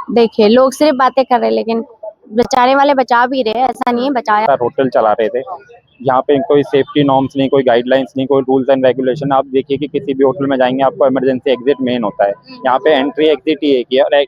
देखिए लोग सिर्फ बातें कर रहे हैं, लेकिन बचाने वाले बचा भी रहे हैं, ऐसा नहीं है बचाया। होटल चला रहे थे। यहाँ पे कोई सेफ्टी नॉर्म्स नहीं, कोई गाइडलाइंस नहीं, कोई रूल्स एंड रेगुलेशन। आप देखिए कि किसी भी होटल में जाएंगे आपको इमरजेंसी एग्जिट मेन होता है। यहाँ पे एंट्री एग्जिट ही एक ही है और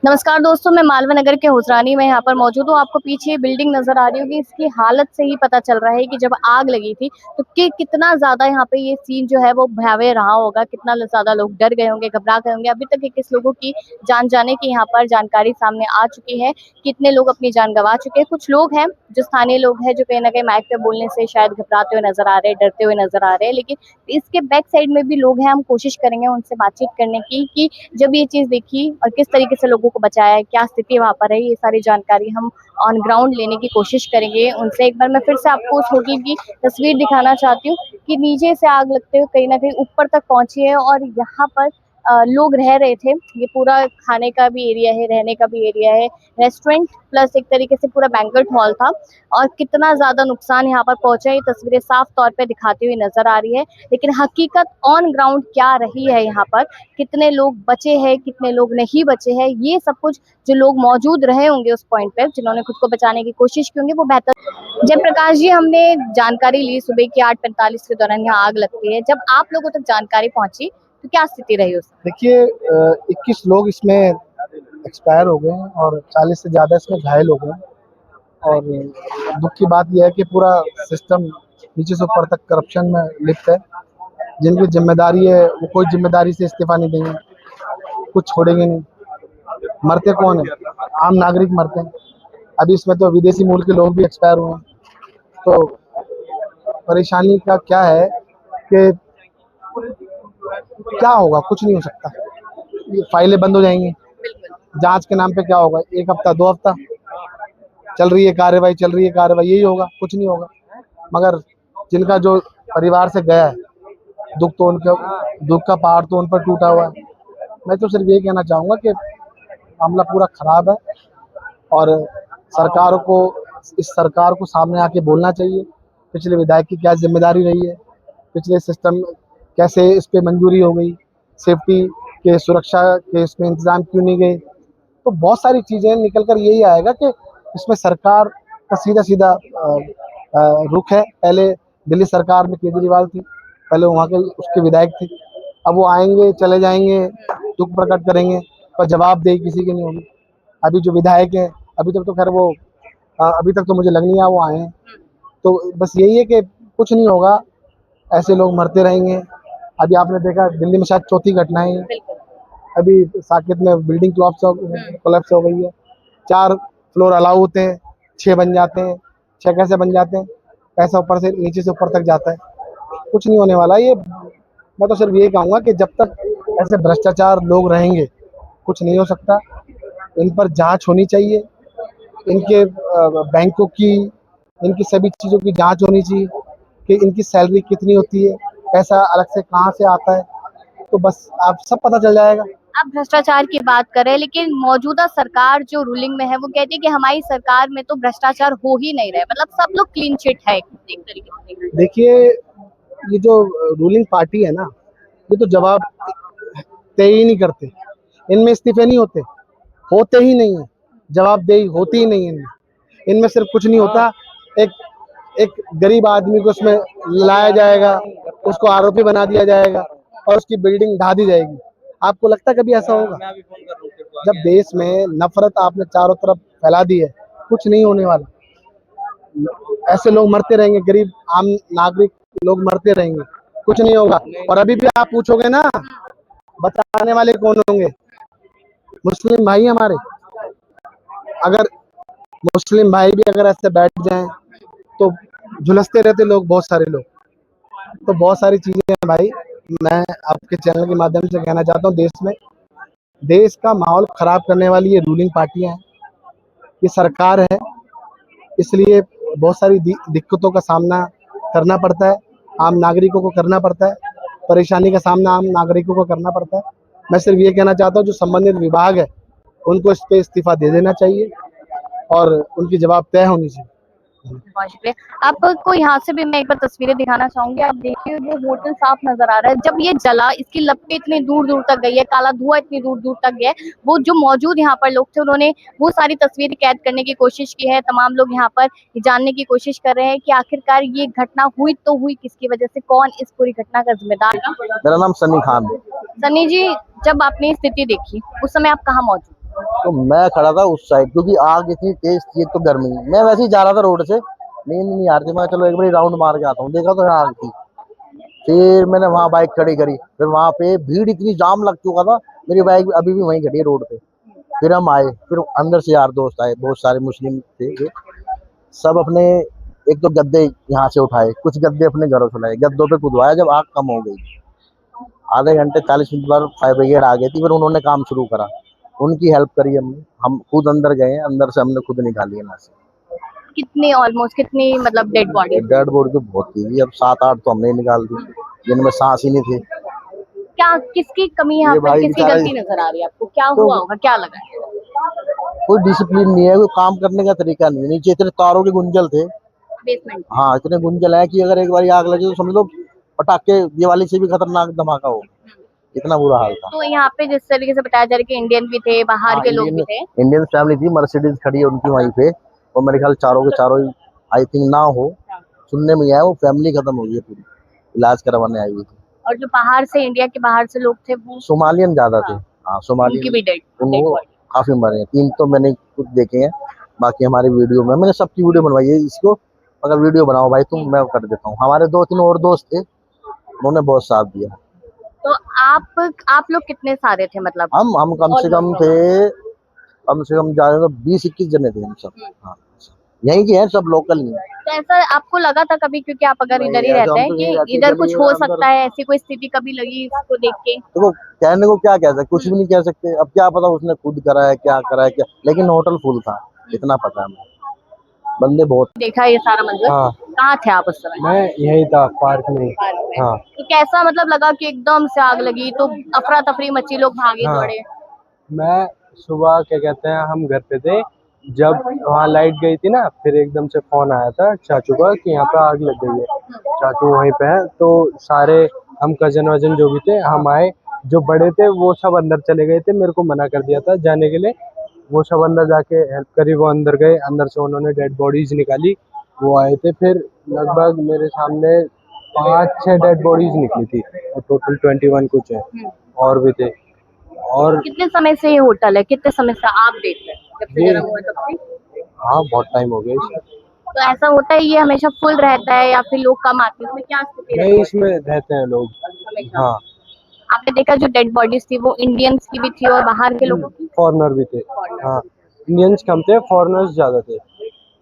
नमस्कार दोस्तों, मैं मालवा नगर के हुसरानी में यहाँ पर मौजूद हूँ। आपको पीछे बिल्डिंग नजर आ रही होगी, इसकी हालत से ही पता चल रहा है कि जब आग लगी थी तो कितना ज्यादा यहाँ पे ये सीन जो है वो भयावह रहा होगा। कितना ज्यादा लोग डर गए होंगे, घबरा गए होंगे। अभी तक 21 लोगों की जान जाने की यहाँ पर जानकारी सामने आ चुकी है। कितने लोग अपनी जान गंवा चुके हैं। कुछ लोग हैं जो स्थानीय लोग हैं जो कहीं ना कहीं माइक पे बोलने से शायद घबराते हुए नजर आ रहे हैं, डरते हुए नजर आ रहे हैं। लेकिन इसके बैक साइड में भी लोग हैं, हम कोशिश करेंगे उनसे बातचीत करने की कि जब ये चीज देखी और किस तरीके से लोगों को बचाया है, क्या स्थिति वहां पर है, ये सारी जानकारी हम ऑन ग्राउंड लेने की कोशिश करेंगे उनसे। एक बार मैं फिर से आपको उस होटल की तस्वीर दिखाना चाहती हूँ कि नीचे से आग लगते हुए कहीं ना कहीं ऊपर तक पहुंची है और यहाँ पर लोग रह रहे थे। ये पूरा खाने का भी एरिया है, रहने का भी एरिया है, रेस्टोरेंट प्लस एक तरीके से पूरा बैंक्वेट हॉल था। और कितना ज्यादा नुकसान यहाँ पर पहुंचा है, ये तस्वीरें साफ तौर पे दिखाती हुई नजर आ रही है। लेकिन हकीकत ऑन ग्राउंड क्या रही है यहाँ पर, कितने लोग बचे हैं, कितने लोग नहीं बचे हैं, ये सब कुछ जो लोग मौजूद रहे होंगे उस पॉइंट पे, जिन्होंने खुद को बचाने की कोशिश की होंगी, वो बेहतर। जयप्रकाश जी, हमने जानकारी ली सुबह की 8:45 के दौरान यहाँ आग लगती है। जब आप लोगों तक जानकारी पहुंची तो क्या स्थिति रही उस? देखिए 21 लोग इसमें एक्सपायर हो गए हैं और 40 से ज़्यादा इसमें घायल हो गए हैं। और दुख की बात यह है कि पूरा सिस्टम नीचे से ऊपर तक करप्शन में लिप्त है। जिनकी जिम्मेदारी है वो कोई जिम्मेदारी से इस्तीफा नहीं देंगे, कुछ छोड़ेंगे नहीं। मरते कौन है? आम नागरिक मरते हैं। अभी इसमें तो विदेशी मूल के लोग भी एक्सपायर हुए हैं। तो परेशानी का क्या है कि क्या होगा? कुछ नहीं हो सकता। ये फाइलें बंद हो जाएंगी। जांच के नाम पे क्या होगा? 1 हफ्ता 2 हफ्ता चल रही है कार्रवाई, चल रही है कार्रवाई, यही होगा, कुछ नहीं होगा। मगर जिनका जो परिवार से गया है, दुख का पहाड़ तो उन पर टूटा हुआ है। मैं तो सिर्फ ये कहना चाहूँगा कि मामला पूरा खराब है और सरकार को इस सरकार को सामने आके बोलना चाहिए पिछले विधायक की क्या जिम्मेदारी रही है, पिछले सिस्टम कैसे इस पे मंजूरी हो गई, सेफ्टी के सुरक्षा के इसमें इंतजाम क्यों नहीं गए। तो बहुत सारी चीज़ें निकल कर यही आएगा कि इसमें सरकार का सीधा सीधा रुख है। पहले दिल्ली सरकार में केजरीवाल थी, पहले वहाँ के उसके विधायक थे। अब वो आएंगे चले जाएंगे, दुख प्रकट करेंगे, पर जवाबदेही किसी की नहीं होगी। अभी जो विधायक है, अभी तक तो खैर वो अभी तक तो मुझे लग नहीं रहा वो आए हैं। तो बस यही है कि कुछ नहीं होगा, ऐसे लोग मरते रहेंगे। अभी आपने देखा दिल्ली में शायद चौथी घटना है। अभी साकेत में बिल्डिंग कोलैप्स हो गई है। 4 फ्लोर अलाउ होते हैं, 6 बन जाते हैं। 6 कैसे बन जाते हैं? पैसा ऊपर से नीचे से ऊपर तक जाता है। कुछ नहीं होने वाला ये। मैं तो सिर्फ ये कहूँगा कि जब तक ऐसे भ्रष्टाचार लोग रहेंगे कुछ नहीं हो सकता। इन पर जांच होनी चाहिए, इनके बैंकों की, इनकी सभी चीज़ों की जांच होनी चाहिए कि इनकी सैलरी कितनी होती है, पैसा अलग से कहाँ से आता है। तो बस आप सब पता चल जाएगा। आप भ्रष्टाचार की बात करें, लेकिन मौजूदा सरकार जो रूलिंग में है वो कहती है कि हमारी सरकार में तो भ्रष्टाचार हो ही नहीं रहा है, मतलब सब लोग क्लीन चिट है एक तरीके से। देखिए ये जो रूलिंग पार्टी है ना, ये तो जवाब तय ही नहीं करते। इनमें इस्तीफे नहीं होते ही नहीं है, जवाबदेही होती ही नहीं है इनमें। इनमें सिर्फ कुछ नहीं होता, एक एक गरीब आदमी को उसमें लाया जाएगा, उसको आरोपी बना दिया जाएगा और उसकी बिल्डिंग ढा दी जाएगी। आपको लगता है कभी ऐसा होगा? जब देश में नफरत आपने चारों तरफ फैला दी है, कुछ नहीं होने वाला। ऐसे लोग मरते रहेंगे, गरीब आम नागरिक लोग मरते रहेंगे, कुछ नहीं होगा। और अभी भी आप पूछोगे ना, बताने वाले कौन होंगे? मुस्लिम भाई हमारे। अगर मुस्लिम भाई भी अगर ऐसे बैठ जाएं तो झुलसते रहते लोग, बहुत सारे लोग। तो बहुत सारी चीजें हैं भाई। मैं आपके चैनल के माध्यम से कहना चाहता हूँ, देश का माहौल खराब करने वाली ये रूलिंग पार्टियां हैं, ये सरकार है। इसलिए बहुत सारी दिक्कतों का सामना करना पड़ता है, आम नागरिकों को करना पड़ता है। परेशानी का सामना आम नागरिकों को करना पड़ता है। मैं सिर्फ ये कहना चाहता हूँ जो संबंधित विभाग है उनको इस पे इस्तीफा दे देना चाहिए और उनकी जवाब तय होनी चाहिए। बहुत शुक्रिया। आपको यहाँ से भी मैं एक बार तस्वीरें दिखाना चाहूंगी। आप देखिए वो होटल साफ नजर आ रहा है। जब ये जला, इसकी लपटें इतनी दूर दूर तक गई है, काला धुआं इतनी दूर दूर तक गया है। वो जो मौजूद यहाँ पर लोग थे, उन्होंने वो सारी तस्वीरें कैद करने की कोशिश की है। तमाम लोग यहाँ पर जानने की कोशिश कर रहे हैं कि आखिरकार ये घटना हुई तो हुई किसकी वजह से, कौन इस पूरी घटना का जिम्मेदार है। मेरा नाम सनी खान है। सनी जी, जब आपने स्थिति देखी उस समय आप कहाँ मौजूद? तो मैं खड़ा था उस साइड, क्योंकि आग इतनी तेज थी, एक तो गर्मी, मैं वैसे ही जा रहा था रोड से, नींद नहीं आ रही थी, मैं चलो एक बार राउंड मार के आता हूँ, देखा तो आग थी। फिर मैंने वहां बाइक खड़ी करी, फिर वहां पे भीड़ इतनी जाम लग चुका था, मेरी बाइक अभी भी वहीं खड़ी है रोड पे। फिर हम आए, फिर अंदर से यार दोस्त आए, बहुत सारे मुस्लिम थे जो, सब अपने एक तो गद्दे यहाँ से उठाए, कुछ गद्दे अपने घरों से लाए, गद्दों पे कुदवाया। जब आग कम हो गई, आधे घंटे 40 मिनट बाद फायर ब्रिगेड आ गई थी, फिर उन्होंने काम शुरू करा, उनकी हेल्प करी हमने, हम खुद अंदर गए, अंदर से हमने खुद निकाली है ना से। कितनी ऑलमोस्ट कितनी मतलब डेड बॉडी? डेड बॉडी तो बहुत थी, अब 7-8 तो हमने निकाल दी, जिनमें सांस ही नहीं थी। क्या किसकी कमी यहाँ ये पर, भाई किसकी बेचारा, गलती नजर आ रही है आपको? क्या तो हुआ होगा, क्या लगा है? कोई डिसिप्लिन नहीं है, कोई काम करने का तरीका नहीं है, नीचे इतने तारों के गुंजल थे। बेसमेंट? हाँ, इतने गुंजल है कि अगर एक बार आग लगे तो समझ लो पटाखे दिवाली से भी खतरनाक धमाका हो, इतना बुरा हाल था। तो यहाँ पे जिस तरीके से बताया जा रहा है कि इंडियन भी थे, बाहर हाँ, के लोग भी थे। इंडियन फैमिली थी, मर्सिडीज खड़ी है उनकी वहीं पे, और मेरे ख्याल चारों के चारों, आई थिंक ना हो, सुनने में आया वो फैमिली खत्म हो गई है पूरी, इलाज करवाने आई हुई थी। और जो बाहर से, इंडिया के बाहर से लोग थे वो, सोमालियन ज्यादा थे। हाँ, उनकी सोमालियन, भी डेड वो बॉडी। काफी मरे हैं, 3 तो मैंने खुद देखे हैं, बाकी हमारी वीडियो में, मैंने सबकी वीडियो बनवाई है। इसको अगर वीडियो बनाओ भाई तुम, मैं कर देता हूँ। हमारे 2-3 और दोस्त थे, उन्होंने बहुत साथ दिया। तो आप लोग कितने सारे थे मतलब? हम कम से कम थे, कम से कम ज्यादा तो 20-21 जने थे हम सब। हाँ, यहीं के हैं सब, लोकल ही हैं। तो ऐसा आपको लगा था कभी, क्योंकि आप अगर इधर ही नहीं, ऐसे रहते हम हैं, तो यहीं कि रहते इधर गली कुछ में हो अंदर। सकता है, ऐसी कोई स्थिति कभी लगी इसको देख के? देखो, कहने को क्या कह सकते, कुछ भी नहीं कह सकते, अब क्या पता उसने खुद करा है, क्या करा है, क्या, लेकिन होटल फुल था, इतना पता है हमें, बंदे बहुत। देखा ये सारा मंजर? हाँ, कहाँ थे आप उस समय? मैं यही था पार्क में। पार्क में। हाँ, तो कैसा मतलब लगा कि एकदम से आग लगी तो अफरा तफरी मची, लोग भागे हाँ, दौड़े? मैं सुबह, क्या कहते हैं, हम घर पे थे, जब वहाँ लाइट गई थी ना, फिर एकदम से फोन आया था चाचू का कि यहाँ पे आग लग गई है। चाचू वहीं पे है, तो सारे हम कजन वजन जो भी थे हम आए, जो बड़े थे वो सब अंदर चले गए थे, मेरे को मना कर दिया था जाने के लिए। वो सब अंदर जाके हेल्प करी, वो अंदर गए, अंदर से उन्होंने डेड बॉडीज निकाली, वो आए थे, फिर लगभग मेरे सामने 5-6 डेड बॉडीज निकली थी, और टोटल 21 कुछ है, और भी थे। और कितने समय से ये होटल है, कितने समय से आप देख रहे हैं, जब से ये, जन्म हुआ तब से? हाँ, बहुत टाइम हो गया इसमें। तो ऐसा होता है ये हमेशा फुल रहता है या फिर लोग कम आते हैं, इसमें क्या स्थिति रहती नहीं, है इसमें रहते हैं लोग। हमेशा? हाँ, आपने देखा जो डेड बॉडीज थी वो इंडियंस की भी थी और बाहर के लोगों की? फॉरेनर भी थे। हाँ, इंडियंस कम थे, फॉरेनर्स ज्यादा थे,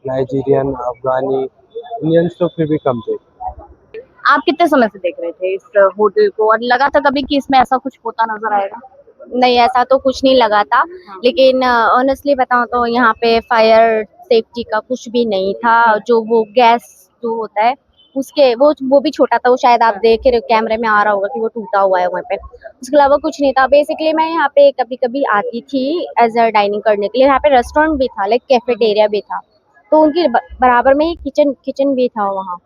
नाइजीरियन, अफगानी, इंडियंस तो फिर भी कम थे। आप कितने समय से देख रहे थे इस होटल को, और लगा था कभी कि इसमें ऐसा कुछ होता नजर आएगा? नहीं, ऐसा तो कुछ नहीं लगा था, लेकिन ऑनेस्टली बताऊं तो यहाँ पे फायर सेफ्टी का कुछ भी नहीं था। जो वो गैस जो होता है उसके, वो भी छोटा था, वो शायद आप देख रहे हो कैमरे में आ रहा होगा कि वो टूटा हुआ है वहाँ पे। उसके अलावा कुछ नहीं था। बेसिकली मैं यहाँ पे कभी कभी आती थी एज अ डाइनिंग करने के लिए। यहाँ पे रेस्टोरेंट भी था, लाइक कैफेटेरिया भी था, तो उनकी बराबर में ही किचन भी था वहाँ।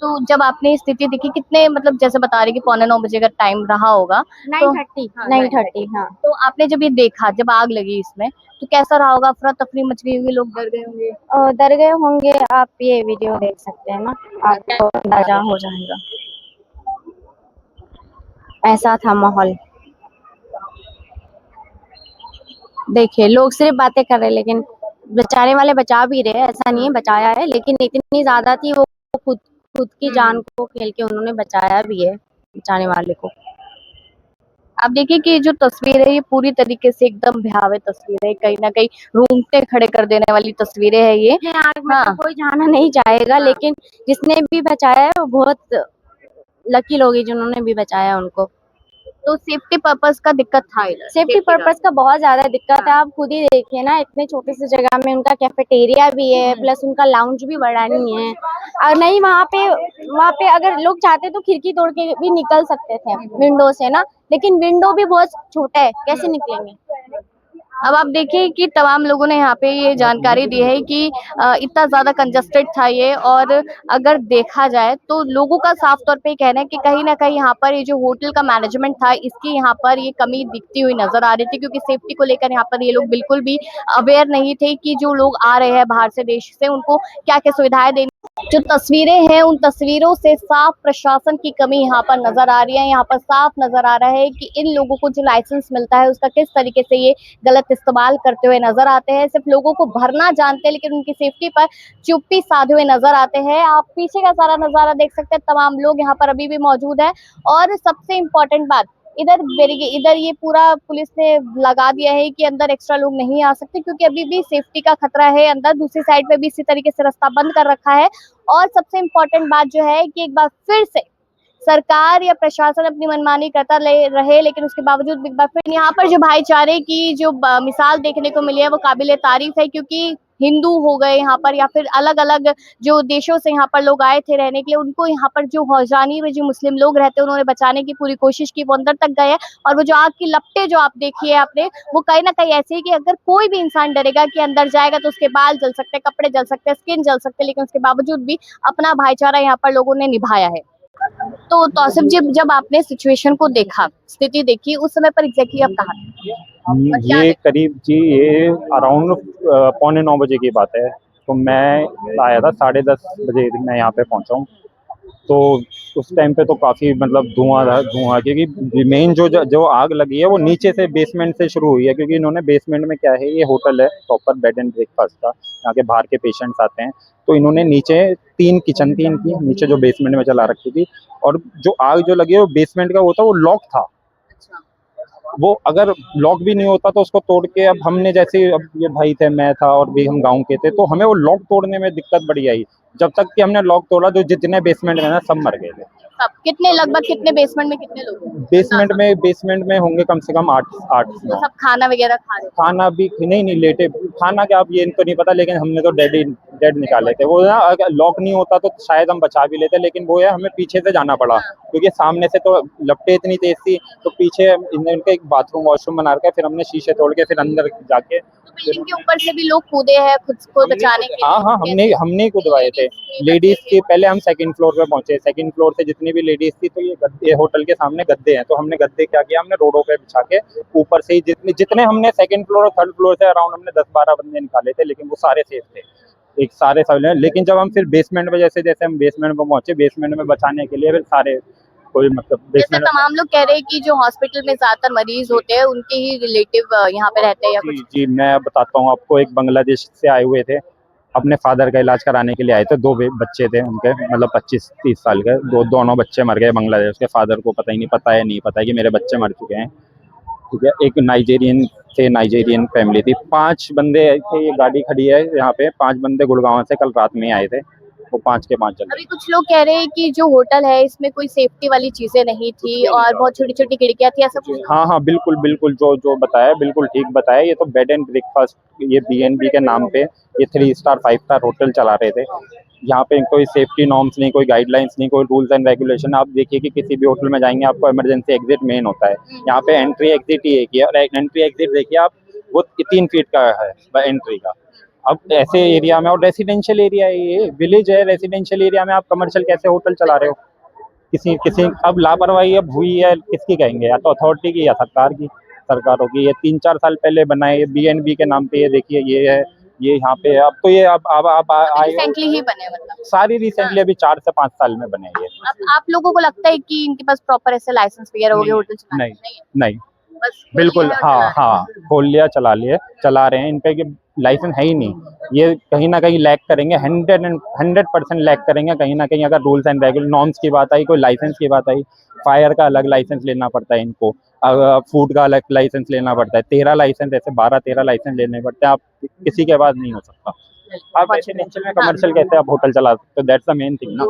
तो जब आपने स्थिति देखी, कितने मतलब जैसे बता रहे कि 8:45 का टाइम रहा होगा, 9:30 हाँ। तो आपने जब ये देखा, जब आग लगी इसमें, तो कैसा रहा होगा? अफरा तफरी मच गई होगी, लोग डर गए होंगे? डर गए होंगे। आप ये वीडियो देख सकते हैं ना, आपको अंदाजा हो जाएगा। ऐसा था माहौल। देखिए, लोग सिर्फ बातें कर रहे हैं, लेकिन बचाने वाले बचा भी रहे हैं, ऐसा नहीं है, बचाया है, लेकिन इतनी ज्यादा थी वो खुद की जान को खेल के उन्होंने बचाया भी है, बचाने वाले को। आप देखिए कि जो तस्वीर है ये पूरी तरीके से एकदम भयावह तस्वीर है, कहीं ना कहीं रूंगटे खड़े कर देने वाली तस्वीरें है ये। आग में हाँ, तो कोई जाना नहीं चाहेगा, लेकिन जिसने भी बचाया है वो बहुत लकी लोग हैं जिन्होंने भी बचाया उनको। तो सेफ्टी पर्पस का दिक्कत था इधर? सेफ्टी पर्पस का बहुत ज्यादा दिक्कत है। आप खुद ही देखिए ना, इतने छोटे से जगह में उनका कैफेटेरिया भी है, प्लस उनका लाउंज भी बड़ा नहीं है। और नहीं, वहाँ पे अगर लोग चाहते तो खिड़की तोड़ के भी निकल सकते थे विंडो से ना, लेकिन विंडो भी बहुत छोटा है, कैसे निकलेंगे? अब आप देखिए कि तमाम लोगों ने यहाँ पे ये जानकारी दी है कि इतना ज्यादा कंजस्टेड था ये, और अगर देखा जाए तो लोगों का साफ तौर पे कहना है कि कहीं ना कहीं यहाँ पर ये जो होटल का मैनेजमेंट था इसकी यहाँ पर ये कमी दिखती हुई नजर आ रही थी, क्योंकि सेफ्टी को लेकर यहाँ पर ये लोग बिल्कुल भी अवेयर नहीं थे कि जो लोग आ रहे हैं बाहर से देश से उनको क्या क्या सुविधाएं देनी। जो तस्वीरें हैं उन तस्वीरों से साफ प्रशासन की कमी यहाँ पर नजर आ रही है। यहाँ पर साफ नजर आ रहा है कि इन लोगों को जो लाइसेंस मिलता है उसका किस तरीके से ये गलत इस्तेमाल करते हुए नजर आते हैं। सिर्फ लोगों को भरना जानते हैं लेकिन उनकी सेफ्टी पर चुप्पी साधे हुए नजर आते हैं। आप पीछे का सारा नजारा देख सकते हैं, तमाम लोग यहाँ पर अभी भी मौजूद है। और सबसे इम्पोर्टेंट बात, इधर ये पूरा पुलिस ने लगा दिया है कि अंदर एक्स्ट्रा लोग नहीं आ सकते, क्योंकि अभी भी सेफ्टी का खतरा है अंदर। दूसरी साइड पे भी इसी तरीके से रास्ता बंद कर रखा है। और सबसे इम्पोर्टेंट बात जो है कि एक बार फिर से सरकार या प्रशासन अपनी मनमानी करता रहे, लेकिन उसके बावजूद एक बार फिर यहाँ पर जो भाईचारे की जो मिसाल देखने को मिली है वो काबिले तारीफ है, क्योंकि हिंदू हो गए यहाँ पर या फिर अलग अलग जो देशों से यहाँ पर लोग आए थे रहने के लिए, उनको यहाँ पर जो हौजानी में जो मुस्लिम लोग रहते हैं उन्होंने बचाने की पूरी कोशिश की। वो अंदर तक गए और वो जो आग की लपटें जो आप देखी है आपने, वो कहीं ना कहीं ऐसी है कि अगर कोई भी इंसान डरेगा कि अंदर जाएगा तो उसके बाल जल सकते हैं, कपड़े जल सकते हैं, स्किन जल सकते हैं, लेकिन उसके बावजूद भी अपना भाईचारा यहाँ पर लोगों ने निभाया है। तो तौसिफ जी, जब आपने सिचुएशन को देखा, स्थिति देखी, उस समय पर एग्जैक्टली आप कहाँ थे? ये करीब जी ये अराउंड 8:45 की बात है। तो मैं आया था 10:30 बजे, मैं यहाँ पे पहुँचा हूँ। तो उस टाइम पे तो काफ़ी मतलब धुआं था, धुआं, क्योंकि मेन जो आग लगी है वो नीचे से बेसमेंट से शुरू हुई है। क्योंकि इन्होंने बेसमेंट में क्या है, ये होटल है प्रॉपर बेड एंड ब्रेकफास्ट का, यहाँ के बाहर के पेशेंट्स आते हैं। तो इन्होंने नीचे 3 किचन थी इनकी, नीचे जो बेसमेंट में चला रखी थी। और जो आग जो लगी है वो बेसमेंट का होता, वो लॉक था। वो अगर लॉक भी नहीं होता तो उसको तोड़ के, अब हमने जैसे, अब ये भाई थे, मैं था और भी हम गांव के थे, तो हमें वो लॉक तोड़ने में दिक्कत बड़ी आई। जब तक कि हमने लॉक तोड़ा, जो जितने बेसमेंट में ना सब मर गए थे। सब कितने, लगभग कितने बेसमेंट में कितने लोग हैं? बेसमेंट में होंगे कम से कम 8 तो 9। सब खाना वगैरह खा रहे थे? खाना भी नहीं लेटे, खाना क्या अब ये इनको नहीं पता, लेकिन हमने तो डेड निकाले थे। वो ना अगर लॉक नहीं होता तो शायद हम बचा भी लेते, लेकिन वो है हमें पीछे से जाना पड़ा, क्योंकि सामने से तो लपटें इतनी तेज थी। तो पीछे इनका एक बाथरूम वॉशरूम बना रखा है, फिर हमने शीशे तोड़ के फिर अंदर जाके, बिल्डिंग के ऊपर से भी लोग कूदे हैं खुद को बचाने के लिए? हाँ, हमने कुदवाए थे लेडीज के। पहले हम सेकंड फ्लोर पे पहुंचे, सेकंड फ्लोर से जितनी भी लेडीज थी, तो ये होटल के सामने गद्दे हैं, तो हमने गद्दे क्या किया, हमने रोडों पे बिछा के ऊपर से ही जितने हमने सेकंड फ्लोर और थर्ड फ्लोर से अराउंड हमने 10-12 बंदे निकाले थे, लेकिन वो सारे सेफ थे, एक सारे सब। लेकिन जब हम फिर बेसमेंट में जैसे हम बेसमेंट में पहुंचे, बेसमेंट में बचाने के लिए फिर सारे कोई मतलब जैसे बेसमेंट। तमाम लोग कह रहे हैं कि जो हॉस्पिटल में ज्यादातर मरीज होते हैं उनके ही रिलेटिव यहाँ पे रहते हैं या कुछ? जी, मैं बताता हूँ आपको। एक बांग्लादेश से आए हुए थे, अपने फादर का इलाज कराने के लिए आए थे। 2 बच्चे थे उनके, मतलब 25-30 साल के। दोनों बच्चे मर गए बांग्लादेश के। फादर को पता है नहीं पता है कि मेरे बच्चे मर चुके हैं, ठीक है। एक नाइजेरियन फैमिली थी। 5 बंदे थे, ये गाड़ी खड़ी है यहाँ पे, 5 बंदे गुड़गांव से कल रात में आए थे, वो 5 के 5 चल रहे। अभी कुछ लोग कह रहे हैं कि जो होटल है इसमें कोई सेफ्टी वाली चीजें नहीं थी और बहुत छोटी छोटी खिड़कियां थी, ऐसा कुछ? हाँ, बिल्कुल जो बताया बिल्कुल ठीक बताया। ये तो बेड एंड ब्रेकफास्ट, ये BNB के नाम पे ये 3 स्टार 5 स्टार होटल चला रहे थे। यहाँ पे कोई सेफ्टी नॉर्म्स नहीं, कोई गाइडलाइंस नहीं, कोई रूल्स एंड रेगुलेशन। आप देखिए कि किसी भी होटल में जाएंगे आपको इमरजेंसी एग्जिट मेन होता है, यहाँ पे एंट्री एग्जिट ही एक ही है। और एंट्री एग्जिट देखिए आप, वो 3 फीट का है एंट्री का। अब ऐसे एरिया में, और रेसिडेंशियल एरिया है, ये विलेज है, रेसिडेंशियल एरिया में आप कमर्शियल कैसे होटल चला रहे हो? किसी अब लापरवाही अब हुई है, किसकी कहेंगे? या तो अथॉरिटी की या सरकारों की। ये 3-4 साल पहले बनाए, ये BNB के नाम पे, ये देखिए ये है, ये यहाँ पे। अब तो ये अब आए रिसेंटली ही बने, मतलब सारी रिसेंटली अभी 4 से 5 साल में बने ये। अब आप लोगों को लगता है कि इनके पास प्रॉपर ऐसे लाइसेंस वगैरह हो गए होटल चलाने? नहीं, बस बिल्कुल। खोल लिया और हाँ, खोल लिया, चला रहे हैं। इन पे लाइसेंस है ही नहीं। ये कहीं ना कहीं लैग करेंगे, 100% लैग करेंगे कहीं ना कहीं। अगर रूल्स एंड रेगुलेशन नॉर्म्स की बात आई, कोई लाइसेंस की बात आई, फायर का अलग लाइसेंस लेना पड़ता है इनको, फूड का अलग लाइसेंस लेना पड़ता है, 13 लाइसेंस, ऐसे 12-13 लाइसेंस लेने पड़ते हैं। आप किसी के पास नहीं हो सकता। आप रेसिडेंशियल में कमर्शियल कैसे आप होटल चला सकते हो? दैट्स द मेन थिंग ना।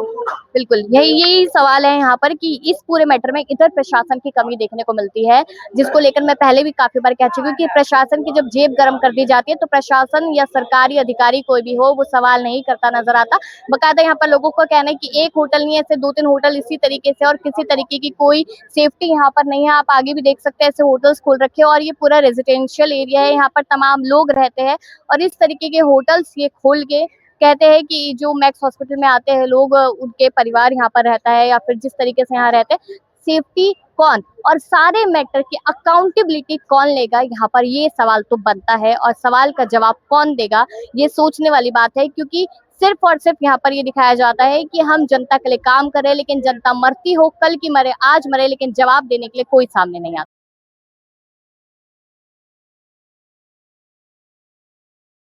बिल्कुल, यही सवाल है यहाँ पर कि इस पूरे मैटर में इधर प्रशासन की कमी देखने को मिलती है, जिसको लेकर मैं पहले भी काफ़ी बार कह चुकी हूँ कि प्रशासन की जब जेब गरम कर दी जाती है, तो प्रशासन या सरकारी अधिकारी कोई भी हो, वो सवाल नहीं करता नज़र आता। बाकायदा यहाँ पर लोगों का कहना है कि एक होटल नहीं है, ऐसे 2-3 होटल इसी तरीके से और किसी तरीके की कोई सेफ्टी यहाँ पर नहीं है। आप आगे भी देख सकते हैं ऐसे होटल्स खोल रखे हैं और ये पूरा रेज़िडेंशियल एरिया है, यहाँ पर तमाम लोग रहते हैं और इस तरीके के होटल्स ये खोल के कहते हैं कि जो मैक्स हॉस्पिटल में आते हैं लोग उनके परिवार यहाँ पर रहता है या फिर जिस तरीके से यहाँ रहते हैं, सेफ्टी कौन और सारे मैटर की अकाउंटेबिलिटी कौन लेगा, यहाँ पर ये सवाल तो बनता है और सवाल का जवाब कौन देगा, ये सोचने वाली बात है। क्योंकि सिर्फ और सिर्फ यहाँ पर ये दिखाया जाता है कि हम जनता के लिए काम कर रहे हैं, लेकिन जनता मरती हो, कल की मरे, आज मरे, लेकिन जवाब देने के लिए कोई सामने नहीं आता।